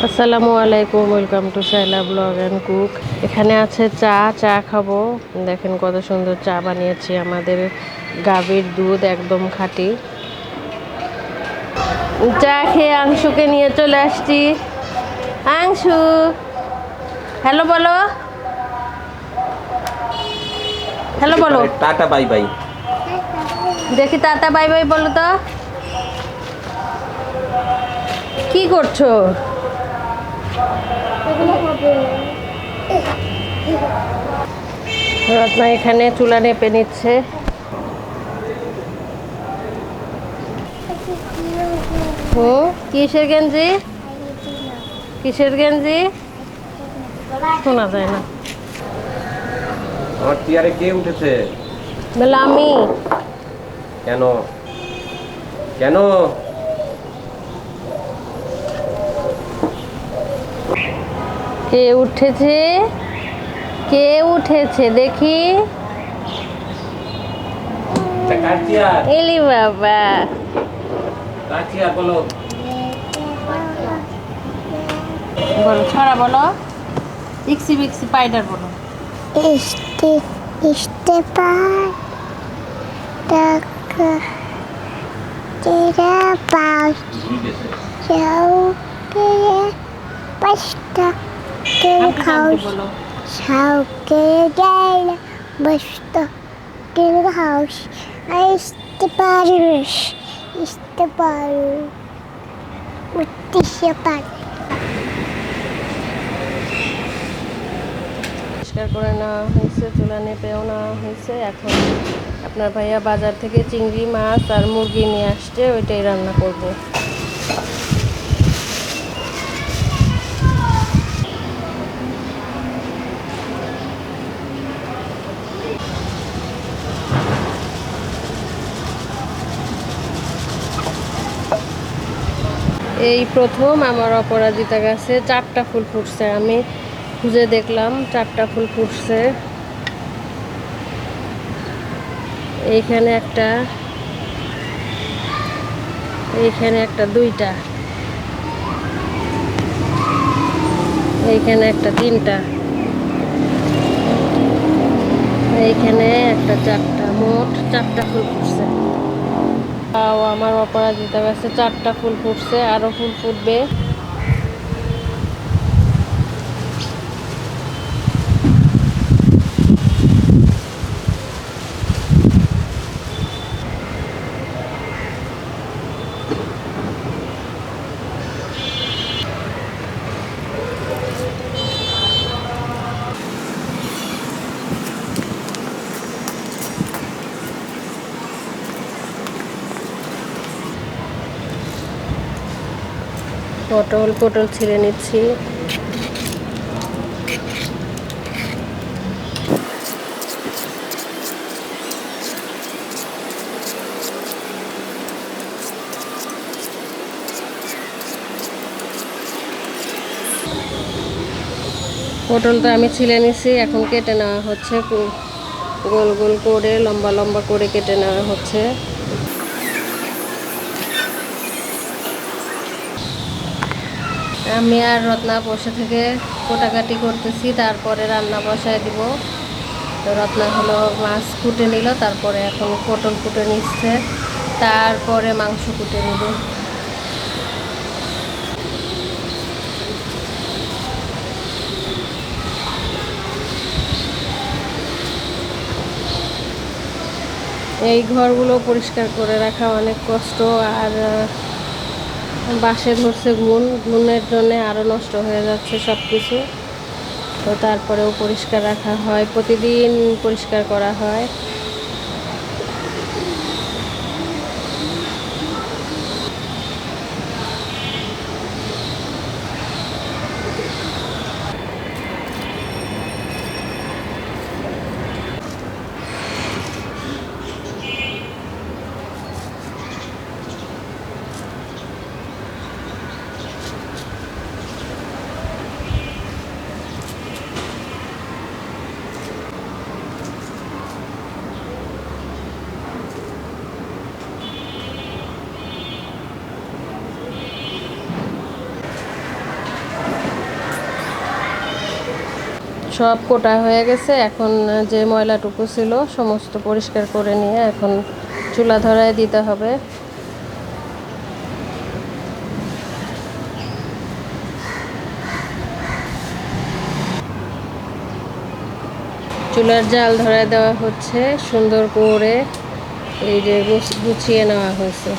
আসসালামু আলাইকুম, welcome to Shaila blog and cook. এখানে আছে চা খাবো। দেখেন কত সুন্দর চা বানিয়েছি, আমাদের গাভীর দুধ একদম খাঁটি। চা খেয়ে আংশুকে নিয়ে চলে আসছি। আংশু, হ্যালো বলো, হ্যালো বলো, টাটা বাই বাই। দেখি টাটা বাই বাই বলো তো। কি করছো? রত্না এখানে চুলা নেপে নিচ্ছে। কিসের গেঞ্জি? কিসের গেঞ্জি? শোনা যায় না। আমার চেয়ারে কে উঠেছে? বলে আমি। কেন কেন? কে উঠেছে? কে উঠেছে দেখি। কার চেয়ার? এলি বাবা, কার চেয়ার বলো? বলো ছড়া বলো। ইক্সি বিক্সি পাইডার বলো। Este, este par da tira pau jau que basta que house বলো। jau que gala basta que house este par utisha par পরিষ্কার করে নেওয়া হয়েছে, চুলা নেপেও নেওয়া হয়েছে। এখন আপনার ভাইয়া বাজার থেকে চিংড়ি মাছ আর মুরগি নিয়ে আসছে, ওইটাই রান্না করব। এই প্রথম আমার অপরাজিতা গাছে 4টা ফুল ফুটছে। আমি খুঁজে দেখলাম 4টা ফুল ফুটছে। এইখানে একটা, এইখানে একটা, 2টা, এইখানে একটা, 3টা, এইখানে একটা, 4টা, মোট 4টা ফুল ফুটছে। আমার অপরাজিতা গাছে 4টা ফুল ফুটছে, আরো ফুল ফুটবে। পটল ছিলে নিচ্ছি। পটলটা আমি ছিলে নিছি, এখন কেটে নেওয়া হচ্ছে। গোল গোল করে, লম্বা লম্বা করে কেটে নেওয়া হচ্ছে। আমি আর রত্না বসে থেকে কোটাকাটি করতেছি, তারপরে রান্না বসায় দিব। তো রত্না হলো মাছ কুটে নিল, তারপরে এখন পটল কুটে নিচ্ছে, তারপরে মাংস কুটে নিব। এই ঘরগুলো পরিষ্কার করে রাখা অনেক কষ্ট, আর বাসে ধরছে ঘুনের জন্য আরও নষ্ট হয়ে যাচ্ছে সব কিছু। তো তারপরেও পরিষ্কার রাখা হয়, প্রতিদিন পরিষ্কার করা হয়। সব কোটা হয়ে গেছে। এখন যে ময়লাটুকু ছিল সমস্ত পরিষ্কার করে নিয়ে এখন চুলা ধরায় দিতে হবে। চুলার জাল ধরায় দেওয়া হচ্ছে, সুন্দর করে এই যে গুছিয়ে নেওয়া হয়েছে।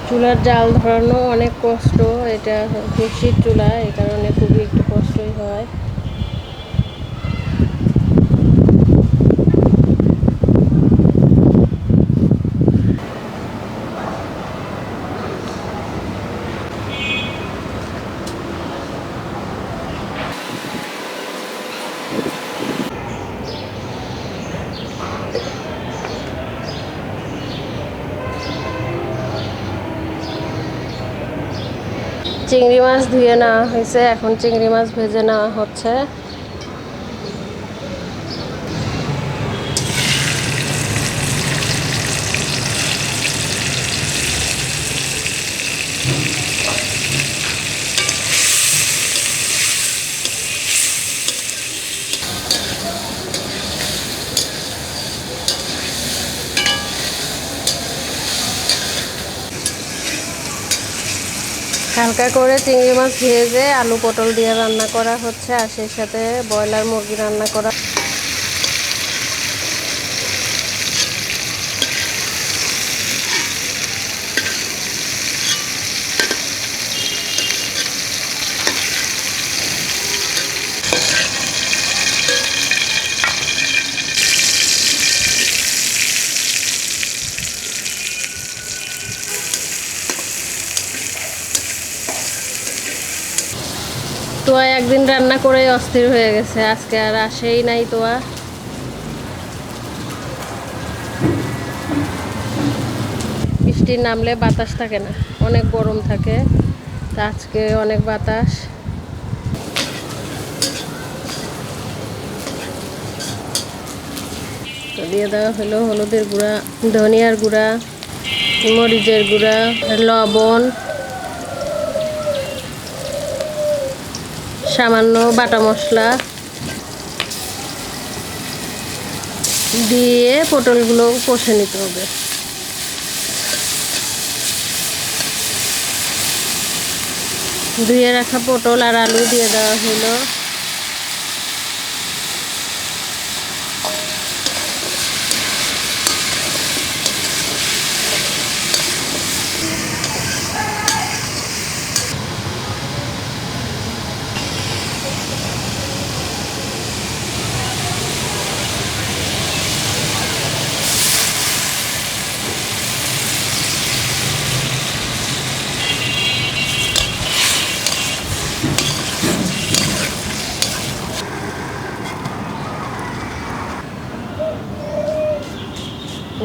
চুলার জাল ধরানো অনেক কষ্ট, এটা ঘষির চুলা, এই কারণে খুবই একটু কষ্টই হয়। চিংড়ি মাছ ধুয়ে নেওয়া হয়েছে, এখন চিংড়ি মাছ ভেজে নেওয়া হচ্ছে। হালকা করে চিংড়ি মাছ ভেজে আলু পটল দিয়ে রান্না করা হচ্ছে, আর সেই সাথে ব্রয়লার মুরগি রান্না করা। তোয়া একদিন রান্না করে অস্থির হয়ে গেছে, আজকে আর আসেই নাই তোয়া। বৃষ্টি নামলে বাতাস থাকে না, অনেক গরম থাকে, তা আজকে অনেক বাতাস। দিয়ে দেওয়া হলো হলুদের গুঁড়া, ধনিয়ার গুঁড়া, মরিচের গুঁড়া, লবণ, সামান্য বাটা মশলা দিয়ে পটলগুলো কষে নিতে হবে। ধুয়ে রাখা পটল আর আলু দিয়ে দেওয়া হলো।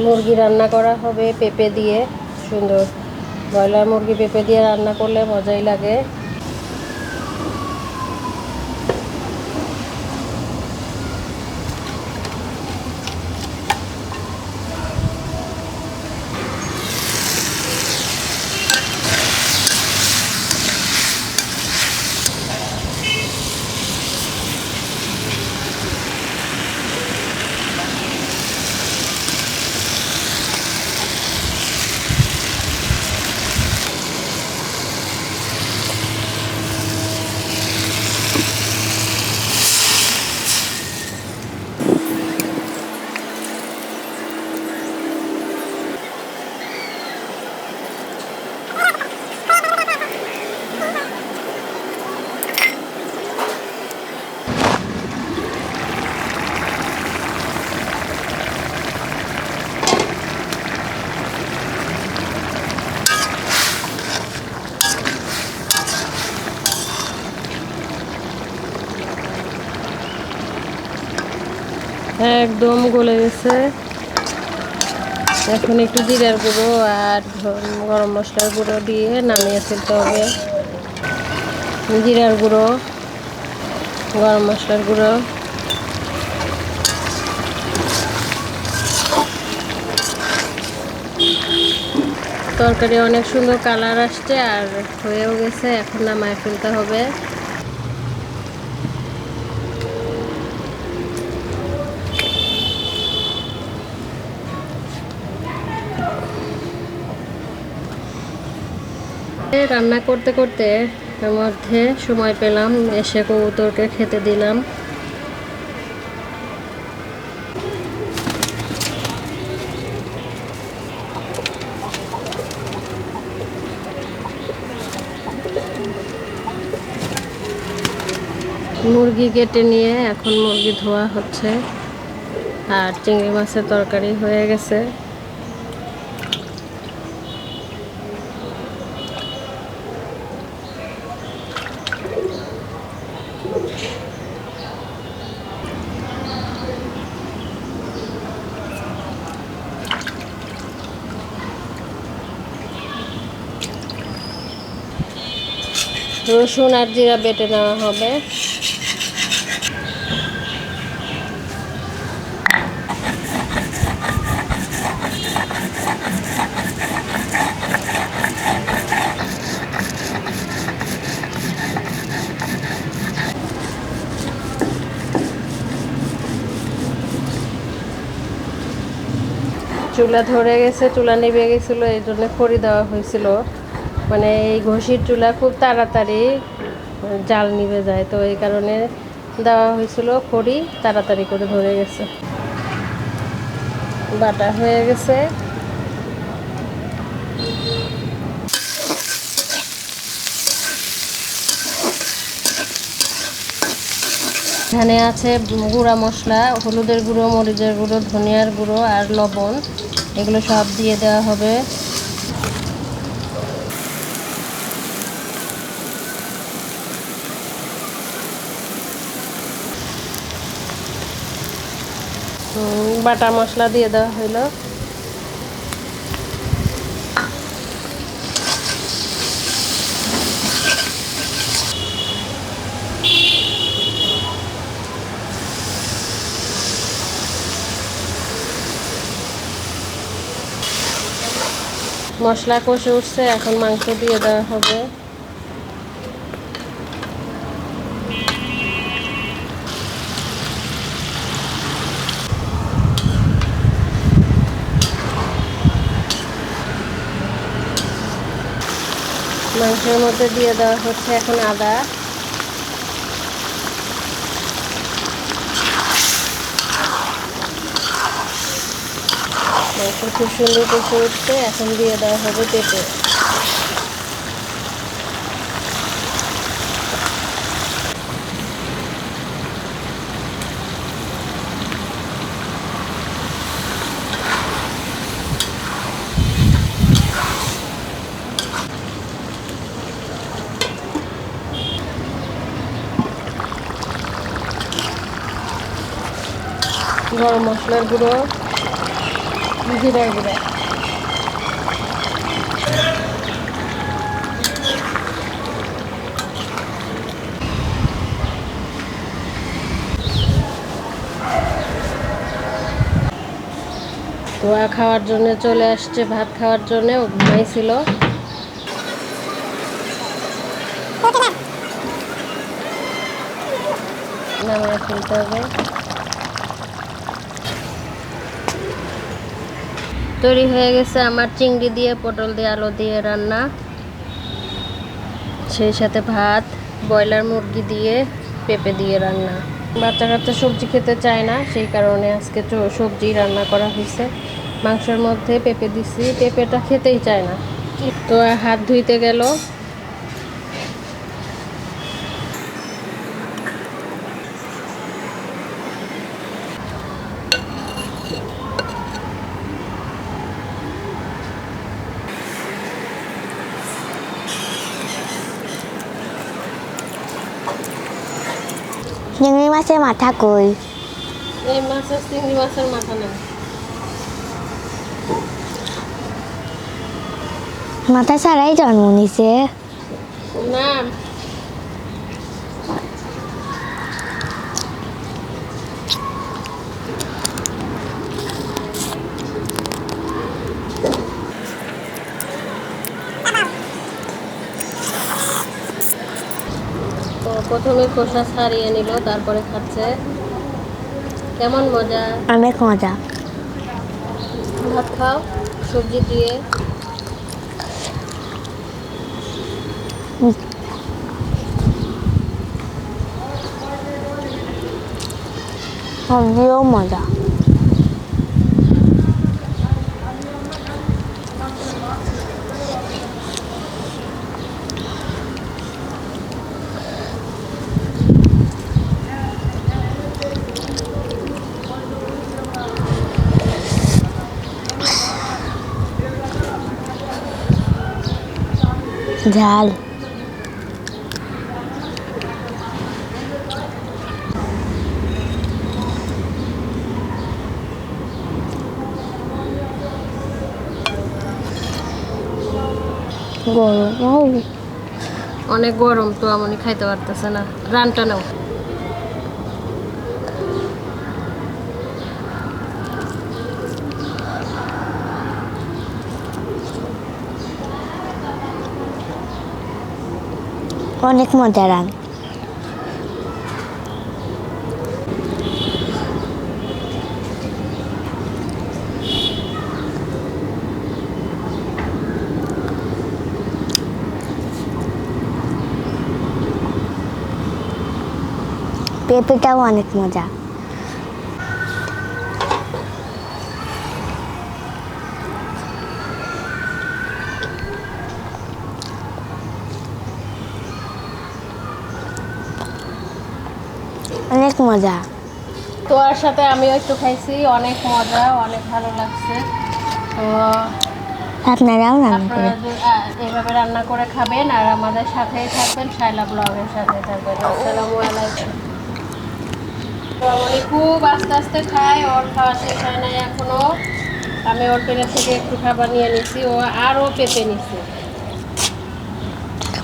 মুরগি রান্না করা হবে পেঁপে দিয়ে, সুন্দর ব্রয়লার মুরগি পেঁপে দিয়ে রান্না করলে মজাই লাগে। একদম গলে গেছে। এখন একটু জিরার গুঁড়ো আর গরম মশলার গুঁড়ো দিয়ে নামিয়ে ফেলতে হবে। জিরার গুঁড়ো, গরম মশলার গুঁড়ো, তরকারি অনেক সুন্দর কালার আসছে আর হয়েও গেছে, এখন নামায় ফেলতে হবে। রান্না করতে করতে এর মধ্যে সময় পেলাম, এসে কবুতরকে খেতে দিলাম। মুরগি কেটে নিয়ে এখন মুরগি ধোয়া হচ্ছে, আর চিংড়ি মাছের তরকারি হয়ে গেছে। রসুন আর জিরা বেটে নেওয়া হবে। চুলা ধরে গেছে, চুলা নিভে গেছিলো, এই জন্য খড়ি দেওয়া হয়েছিল। মানে এই ঘষির চুলা খুব তাড়াতাড়ি জাল নিভে যায়, তো এই কারণে দেওয়া হয়েছিল খড়ি, তাড়াতাড়ি করে ধরে গেছে। বাটা হয়ে গেছে। এখানে আছে গুঁড়া মশলা, হলুদের গুঁড়ো, মরিচের গুঁড়ো, ধনিয়ার গুঁড়ো আর লবণ, এগুলো সব দিয়ে দেওয়া হবে। বাটা মশলা দিয়ে দেওয়া হইলো। মশলা কষে উঠছে, এখন মাংস দিয়ে দেওয়া হবে। মাংসের মধ্যে দিয়ে দেওয়া হচ্ছে এখন আদা। মাংস খুব সুন্দর কষে উঠছে, এখন দিয়ে দেওয়া হবে পেঁপে। গরম মশলার গুঁড়ো, জিরার গুঁড়ো। তোয়া খাওয়ার জন্য চলে আসছে, ভাত খাওয়ার জন্য, ও ঘুমাইছিল। নামায় ফেলতে হবে। তৈরি হয়ে গেছে আমার চিংড়ি দিয়ে, পটল দিয়ে, আলু দিয়ে রান্না, সেই সাথে ভাত, ব্রয়লার মুরগি দিয়ে, পেঁপে দিয়ে রান্না। বাচ্চা কাচ্চা সবজি খেতে চায় না, সেই কারণে আজকে সবজি রান্না করা হয়েছে। মাংসের মধ্যে পেঁপে দিছি, পেঁপেটা খেতেই চায় না। তো হাত ধুইতে গেল। চিংড়ি মাছের মাথা কই? এই মাছের, চিংড়ি মাছের মাথা নেই। মাথা ছাড়াই জন্ম নিছে। না, প্রথমে খোসা ছাড়িয়ে নিল, তারপরে খাচ্ছে। কেমন মজা। অনেক মজা। ভাত খাও সবজি দিয়ে। সবজিও মজা। ঝাল। গরম। অনেক গরম তো, আমনি খাইতে পারতেছে না। রানটা নাও। অনেক মজা রান। পেঁপেটাও অনেক মজা। অনেক মজা। তোয়ার সাথে আমিও একটু খাইছি, অনেক মজা, অনেক ভালো লাগছে। তো আপনারাও রান্না করে আপনারা এইভাবে রান্না করে খাবেন আর আমাদের সাথেই থাকবেন, শাইলা ব্লগের সাথে থাকবেন। আসসালামু আলাইকুম। তো উনি খুব আস্তে আস্তে খায়, ওর খাওয়া শেষ হয় নাই এখনো। আমি ওর পেটের থেকে একটু খাবার নিয়ে নিছি, ও আরও পেঁপে নিছি।